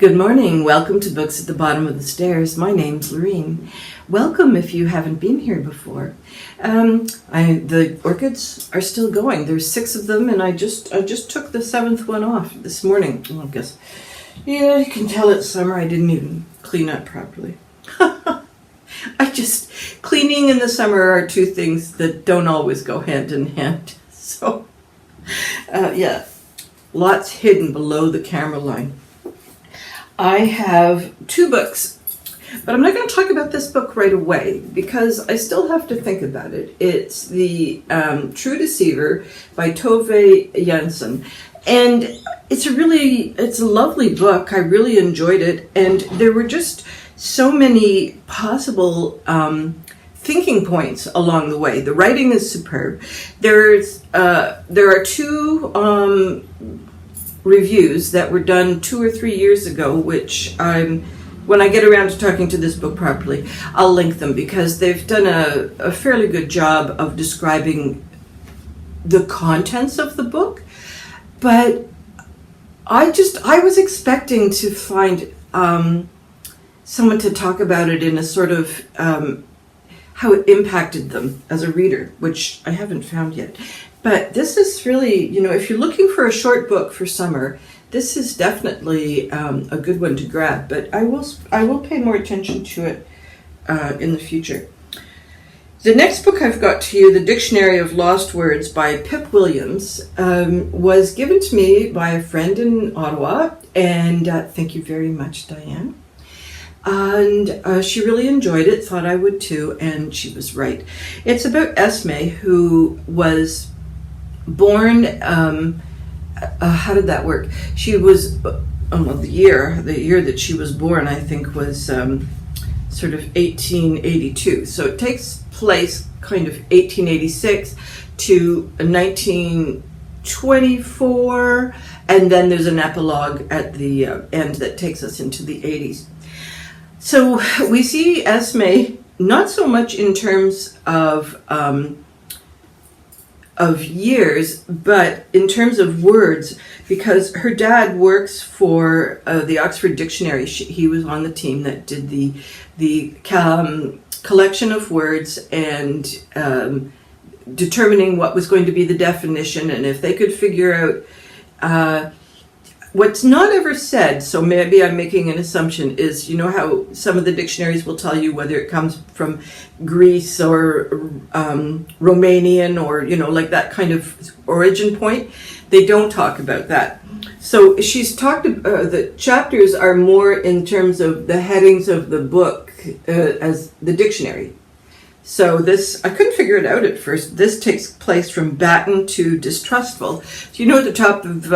Good morning. Welcome to Books at the Bottom of the Stairs. My name's Lorene. Welcome if you haven't been here before. The orchids are still going. There's 6 of them, and I just took the 7th one off this morning. Well, I guess, yeah, you can tell it's summer. I didn't even clean up properly. Cleaning and the summer are 2 things that don't always go hand in hand. So, yeah, lots hidden below the camera line. I have 2 books, but I'm not going to talk about this book right away because I still have to think about it. It's the True Deceiver by Tove Jansson, and it's a lovely book. I really enjoyed it, and there were just so many possible thinking points along the way. The writing is superb. There are 2 reviews that were done 2 or 3 years ago, which when I get around to talking to this book properly, I'll link them because they've done a fairly good job of describing the contents of the book. But I was expecting to find someone to talk about it in a sort of how it impacted them as a reader, which I haven't found yet. But this is really, if you're looking for a short book for summer, this is definitely a good one to grab. But I will pay more attention to it in the future. The next book I've got to you, The Dictionary of Lost Words by Pip Williams, was given to me by a friend in Ottawa. And thank you very much, Diane. And she really enjoyed it, thought I would too, and she was right. It's about Esme, who was born, how did that work? She was, the year that she was born, I think, was sort of 1882. So it takes place kind of 1886 to 1924, and then there's an epilogue at the end that takes us into the 80s. So we see Esme not so much in terms of years, but in terms of words, because her dad works for the Oxford Dictionary. He was on the team that did the collection of words and determining what was going to be the definition, and if they could figure out what's not ever said, so maybe I'm making an assumption, is how some of the dictionaries will tell you whether it comes from Greece or Romanian or, like that kind of origin point. They don't talk about that. So she's talked, the chapters are more in terms of the headings of the book as the dictionary. So this, I couldn't figure it out at first. This takes place from batten to distrustful. So at the top of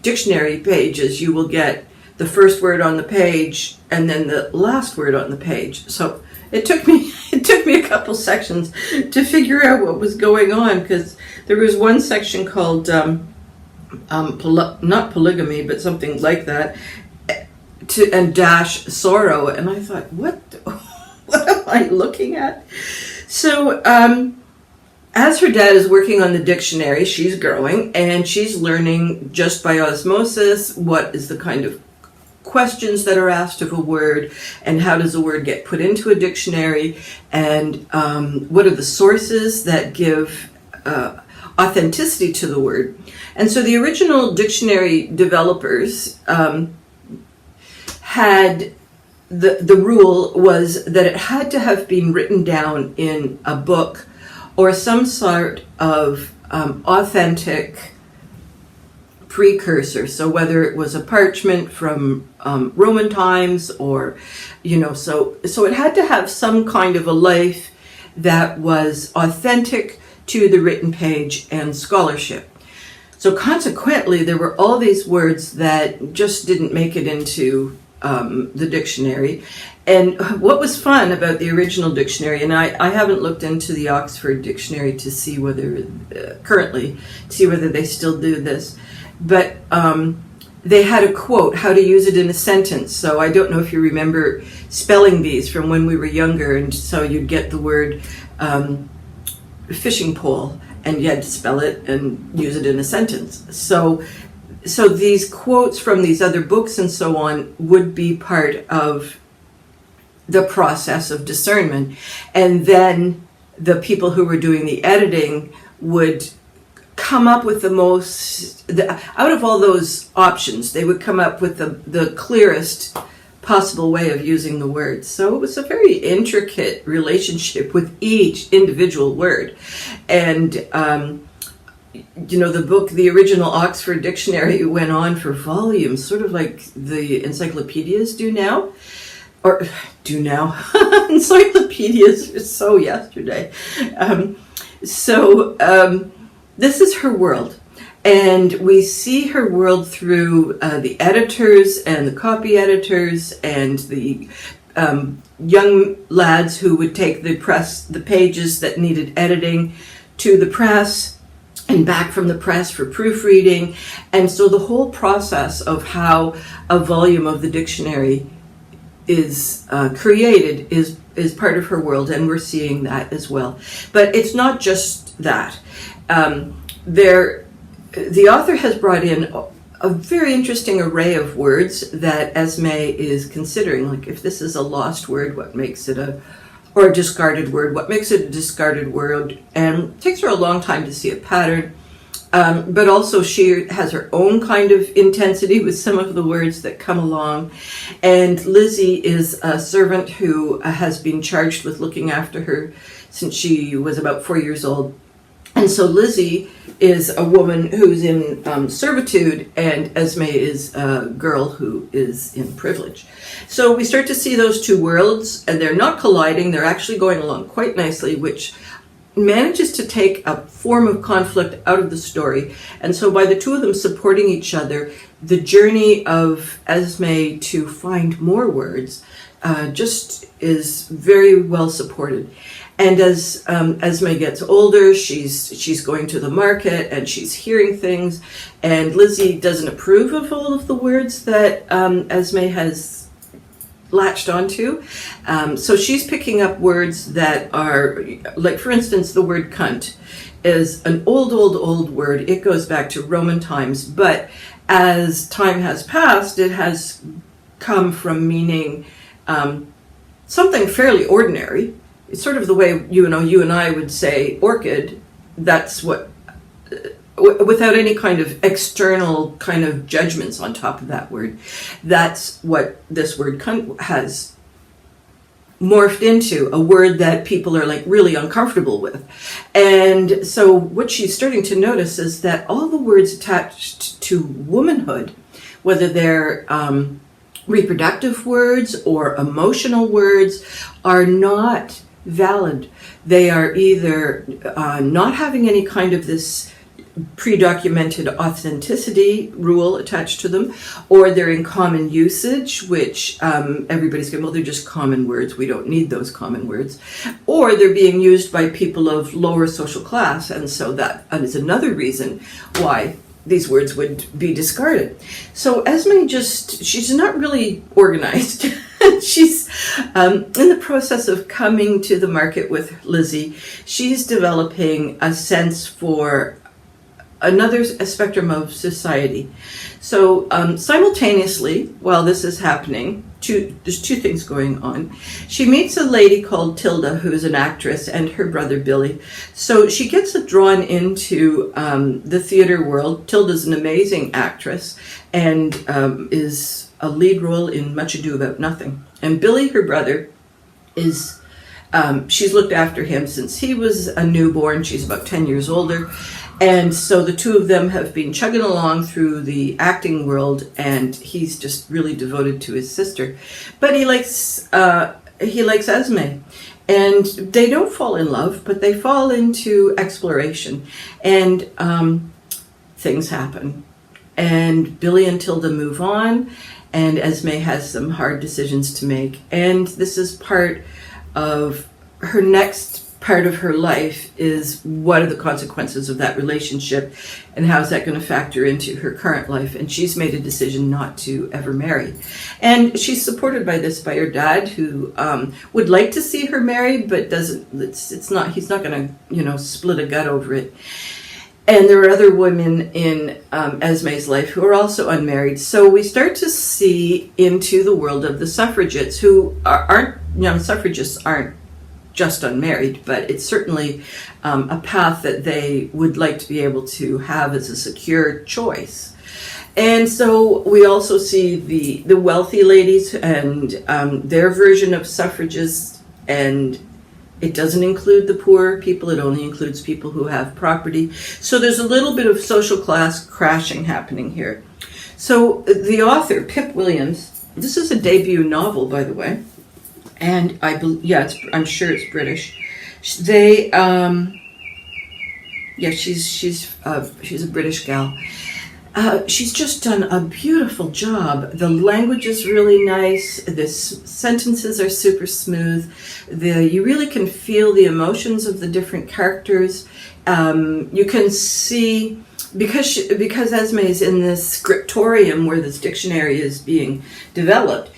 dictionary pages, you will get the first word on the page and then the last word on the page. So it took me a couple sections to figure out what was going on, because there was one section called not polygamy, but something like that, and dash sorrow, and I thought, what am I looking at? So as her dad is working on the dictionary, she's growing, and she's learning just by osmosis what is the kind of questions that are asked of a word, and how does a word get put into a dictionary, and what are the sources that give authenticity to the word. And so the original dictionary developers had the rule was that it had to have been written down in a book or some sort of authentic precursor. So whether it was a parchment from Roman times, or, so it had to have some kind of a life that was authentic to the written page and scholarship. So consequently, there were all these words that just didn't make it into the dictionary. And what was fun about the original dictionary, and I haven't looked into the Oxford Dictionary to see whether they still do this, but they had a quote, how to use it in a sentence. So I don't know if you remember spelling bees from when we were younger, and so you'd get the word fishing pole, and you had to spell it and use it in a sentence. So so these quotes from these other books and so on would be part of the process of discernment. And then the people who were doing the editing would come up with out of all those options, they would come up with the clearest possible way of using the words. So it was a very intricate relationship with each individual word. And, the original Oxford Dictionary went on for volumes, sort of like the encyclopedias do now. Encyclopedias are so yesterday. This is her world. And we see her world through the editors and the copy editors and the young lads who would take the pages that needed editing to the press and back from the press for proofreading. And so the whole process of how a volume of the dictionary is created is part of her world, and we're seeing that as well. But it's not just that. The author has brought in a very interesting array of words that Esme is considering. Like, if this is a lost word, what makes it a discarded word? What makes it a discarded word? And it takes her a long time to see a pattern. But also she has her own kind of intensity with some of the words that come along. And Lizzie is a servant who has been charged with looking after her since she was about 4 years old. And so Lizzie is a woman who's in servitude, and Esme is a girl who is in privilege. So we start to see those two worlds, and they're not colliding. They're actually going along quite nicely, which manages to take a form of conflict out of the story. And so by the two of them supporting each other, the journey of Esme to find more words just is very well supported. And as Esme gets older, she's going to the market and she's hearing things, and Lizzie doesn't approve of all of the words that Esme has latched onto. So she's picking up words that are, like, for instance, the word cunt is an old word. It goes back to Roman times, but as time has passed, it has come from meaning something fairly ordinary. It's sort of the way you and I would say orchid. That's what, without any kind of external kind of judgments on top of that word. That's what this word cunt has morphed into, a word that people are like really uncomfortable with. And so what she's starting to notice is that all the words attached to womanhood, whether they're reproductive words or emotional words, are not valid. They are either not having any kind of this pre-documented authenticity rule attached to them, or they're in common usage, which everybody's going, well, they're just common words, we don't need those common words, or they're being used by people of lower social class, and so that is another reason why these words would be discarded. So Esme she's not really organized. She's in the process of coming to the market with Lizzie. She's developing a sense for a spectrum of society. So simultaneously, while this is happening, there's two things going on. She meets a lady called Tilda, who's an actress, and her brother Billy. So she gets drawn into the theater world. Tilda's an amazing actress and is a lead role in Much Ado About Nothing. And Billy, her brother, is she's looked after him since he was a newborn. She's about 10 years older. And so the two of them have been chugging along through the acting world, and he's just really devoted to his sister. But he likes Esme. And they don't fall in love, but they fall into exploration. And things happen. And Billy and Tilda move on, and Esme has some hard decisions to make. And this is part of her next part of her life, is what are the consequences of that relationship and how is that going to factor into her current life. And she's made a decision not to ever marry. And she's supported by her dad, who would like to see her married, but doesn't. He's not going to, split a gut over it. And there are other women in Esme's life who are also unmarried. So we start to see into the world of the suffragettes who aren't, young suffragists aren't just unmarried, but it's certainly a path that they would like to be able to have as a secure choice. And so we also see the wealthy ladies and their version of suffragists, and it doesn't include the poor people, it only includes people who have property. So there's a little bit of social class crashing happening here. So the author, Pip Williams, this is a debut novel, by the way, and I'm sure it's British. They, she's a British gal. She's just done a beautiful job. The language is really nice. The sentences are super smooth. You really can feel the emotions of the different characters. You can see, because Esme is in this scriptorium where this dictionary is being developed,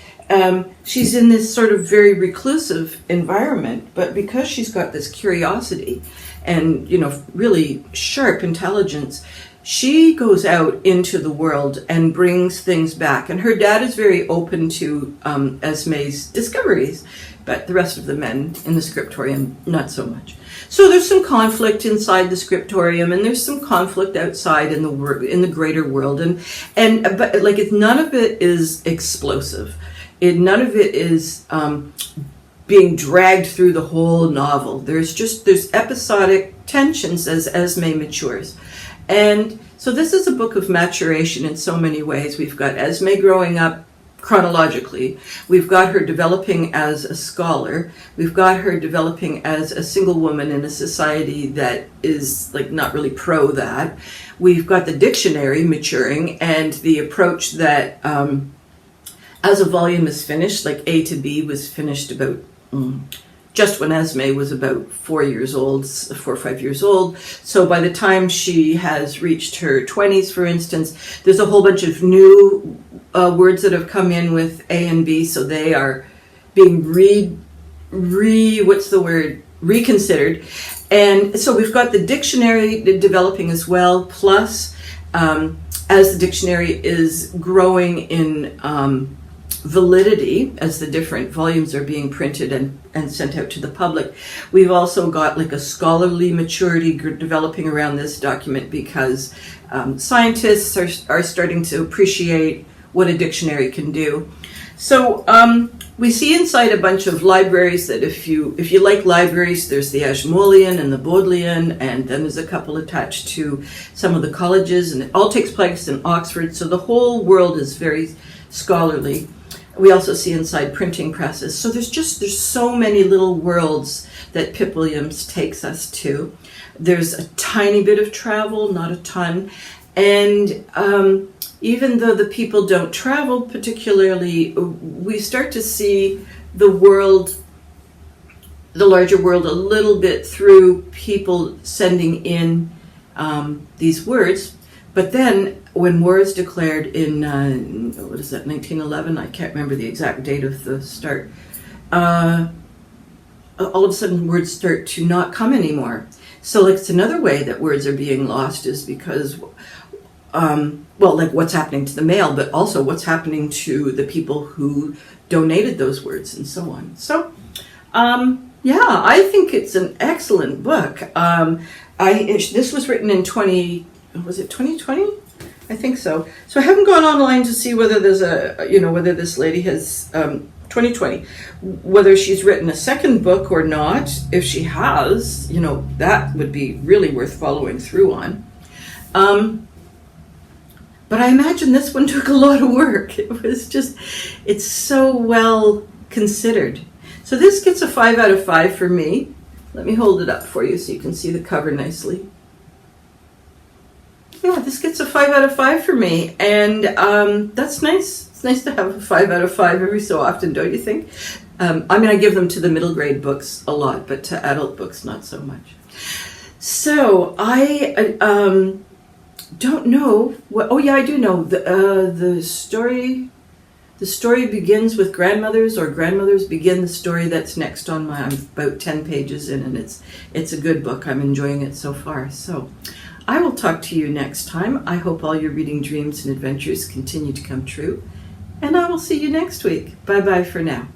she's in this sort of very reclusive environment, but because she's got this curiosity and, really sharp intelligence, she goes out into the world and brings things back. And her dad is very open to Esme's discoveries, but the rest of the men in the scriptorium, not so much. So there's some conflict inside the scriptorium, and there's some conflict outside in the greater world, but like none of it is explosive. None of it is being dragged through the whole novel. There's episodic tensions as Esme matures. And so this is a book of maturation in so many ways. We've got Esme growing up chronologically. We've got her developing as a scholar. We've got her developing as a single woman in a society that is like not really pro that. We've got the dictionary maturing and the approach that as a volume is finished, like A to B was finished about just when Esme was about 4 or 5 years old. So by the time she has reached her 20s, for instance, there's a whole bunch of new words that have come in with A and B. So they are being reconsidered. And so we've got the dictionary developing as well. Plus, as the dictionary is growing in validity, as the different volumes are being printed and sent out to the public, we've also got like a scholarly maturity developing around this document, because scientists are starting to appreciate what a dictionary can do. So we see inside a bunch of libraries that if you like libraries, there's the Ashmolean and the Bodleian, and then there's a couple attached to some of the colleges, and it all takes place in Oxford. So the whole world is very scholarly. We also see inside printing presses. So there's so many little worlds that Pip Williams takes us to. There's a tiny bit of travel, not a ton. And even though the people don't travel particularly, we start to see the world, the larger world, a little bit through people sending in these words. But then when war is declared in, 1911? I can't remember the exact date of the start. All of a sudden words start to not come anymore. So like, it's another way that words are being lost is because, like what's happening to the mail, but also what's happening to the people who donated those words and so on. So, I think it's an excellent book. This was written in 2020? I think so. So I haven't gone online to see whether there's whether this lady has, 2020, whether she's written a second book or not. If she has, that would be really worth following through on. But I imagine this one took a lot of work. It's so well considered. So this gets a 5 out of 5 for me. Let me hold it up for you so you can see the cover nicely. Yeah, this gets a 5 out of 5 for me, and that's nice. It's nice to have a 5 out of 5 every so often, don't you think? I give them to the middle grade books a lot, but to adult books, not so much. So I don't know what. Oh yeah, I do know the story. The story begins with grandmothers, or grandmothers begin the story that's next on I'm about 10 pages in, and it's a good book. I'm enjoying it so far. So. I will talk to you next time. I hope all your reading dreams and adventures continue to come true. And I will see you next week. Bye-bye for now.